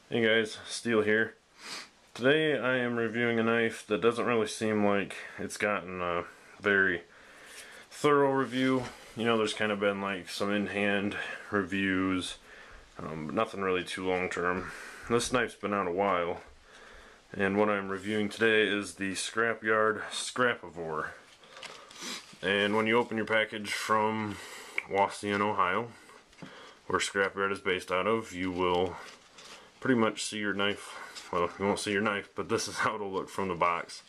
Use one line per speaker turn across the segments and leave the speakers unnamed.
Hey guys, Steel here. Today I am reviewing a knife that doesn't really seem like it's gotten a very thorough review. You know, there's kind of been like some in-hand reviews, but nothing really too long-term. This knife's been out a while, and what I'm reviewing today is the Scrapyard Scrapivore. And when you open your package from Waukegan, Ohio, where Scrapyard is based out of, you will pretty much see your knife. Well, you won't see your knife, but this is how it'll look from the box.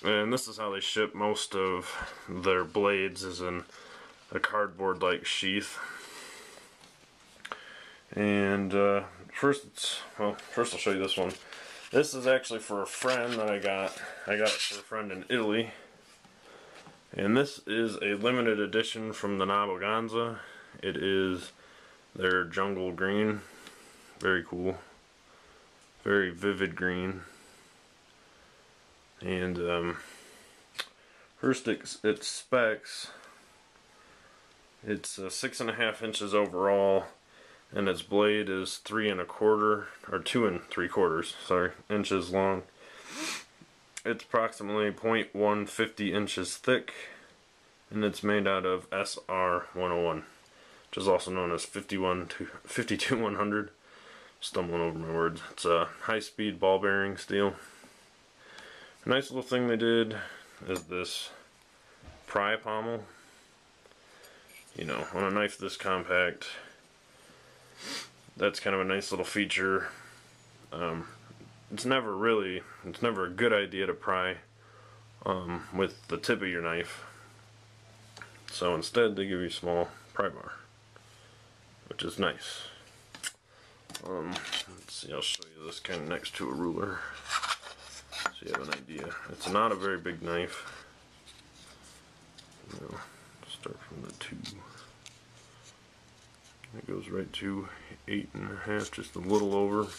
And this is how they ship most of their blades, is in a cardboard like sheath. And first I'll show you this one. This is actually for a friend that I got it for a friend in Italy. And this is a limited edition from the Knoboganza. It is their jungle green. Very cool. Very vivid green. And first its specs. It's 6.5 inches overall, and its blade is 3 1/4 or 2 3/4, sorry, inches long. It's approximately 0.150 inches thick, and it's made out of SR 101, which is also known as 52-100. Stumbling over my words. It's a high-speed ball bearing steel. A nice little thing they did is this pry pommel. You know, on a knife this compact, that's kind of a nice little feature. It's never a good idea to pry with the tip of your knife. So instead they give you a small pry bar, which is nice. Let's see, I'll show you this kind of next to a ruler so you have an idea. It's not a very big knife. You know, start from the 2. It goes right to 8.5, just a little over.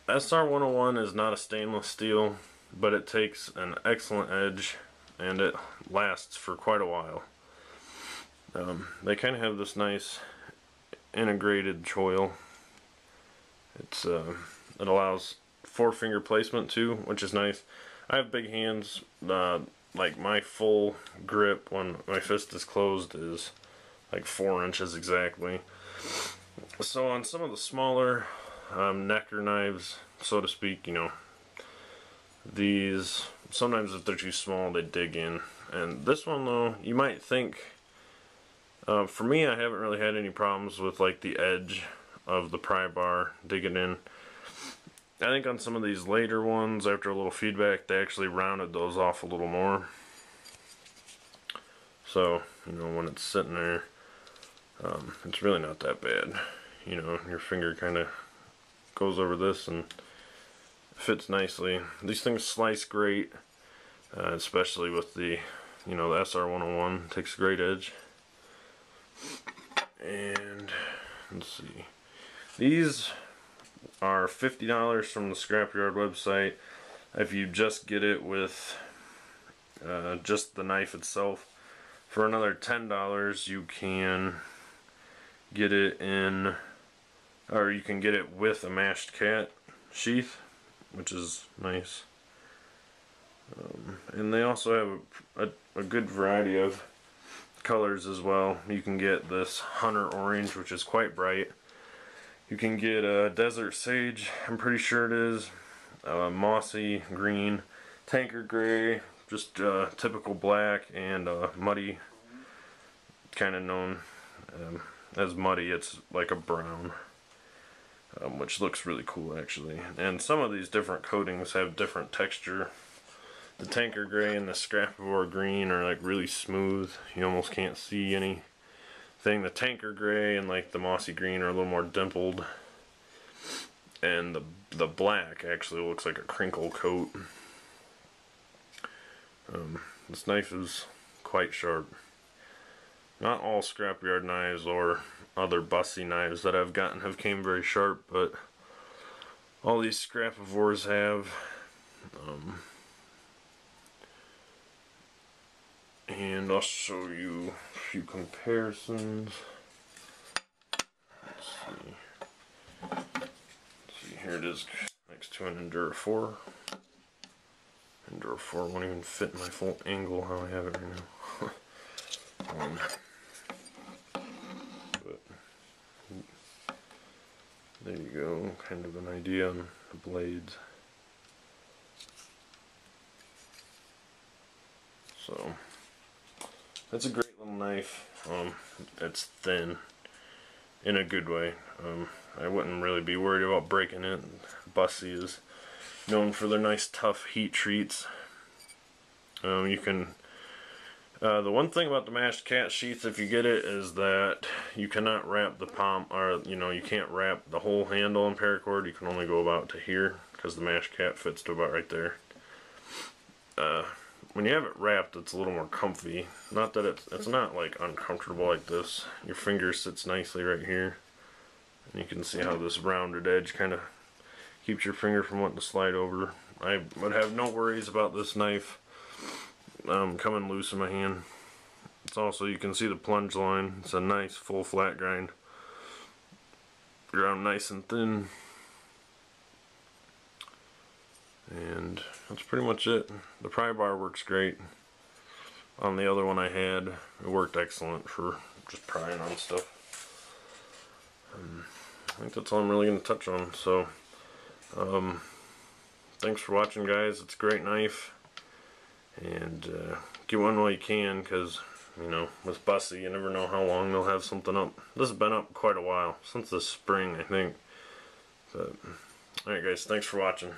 SR 101 is not a stainless steel, but it takes an excellent edge and it lasts for quite a while. They kind of have this nice integrated choil. It allows 4-finger placement too, which is nice. I have big hands. Like my full grip when my fist is closed is like 4 inches exactly. So on some of the smaller necker knives, so to speak, you know, these sometimes if they're too small they dig in. And this one though, you might think, for me, I haven't really had any problems with like the edge of the pry bar digging in. I think on some of these later ones, after a little feedback, they actually rounded those off a little more. So, you know, when it's sitting there, it's really not that bad. You know, your finger kind of goes over this and fits nicely. These things slice great, especially with the, you know, the SR 101 takes a great edge. And let's see, these are $50 from the Scrapyard website. If you just get it with just the knife itself, for another $10 you can get it in, or you can get it with a mashed cat sheath, which is nice. And they also have a good variety of colors as well. You can get this hunter orange, which is quite bright. You can get a desert sage, I'm pretty sure it is, mossy green, tanker gray, just typical black, and muddy, kind of known as muddy. It's like a brown, which looks really cool actually. And some of these different coatings have different texture. The tanker gray and the Scrapivore green are like really smooth. You almost can't see anything. The tanker gray and like the mossy green are a little more dimpled. And the black actually looks like a crinkle coat. This knife is quite sharp. Not all Scrapyard knives or other bussy knives that I've gotten have came very sharp, but all these Scrapivores have. And I'll show you a few comparisons. Let's see. it is next to an Enduro 4. Enduro 4 won't even fit my full angle how I have it right now. But there you go, kind of an idea on the blades. So that's a great little knife. It's thin in a good way. I wouldn't really be worried about breaking it. Bussy is known for their nice tough heat treats. You can the one thing about the mashed cat sheaths, if you get it, is that you cannot wrap the palm, or you can't wrap the whole handle in paracord. You can only go about to here because the mashed cat fits to about right there. When you have it wrapped, it's a little more comfy. Not that it's not like uncomfortable like this. Your finger sits nicely right here, and you can see how this rounded edge kind of keeps your finger from wanting to slide over. I would have no worries about this knife coming loose in my hand. It's also, you can see the plunge line. It's a nice full flat grind. Ground nice and thin. And that's pretty much it. The pry bar works great. On the other one I had, it worked excellent for just prying on stuff. I think that's all I'm really going to touch on. So, thanks for watching, guys. It's a great knife. And get one while you can, because, with Bussy, you never know how long they'll have something up. This has been up quite a while, since this spring, I think. But, alright guys, thanks for watching.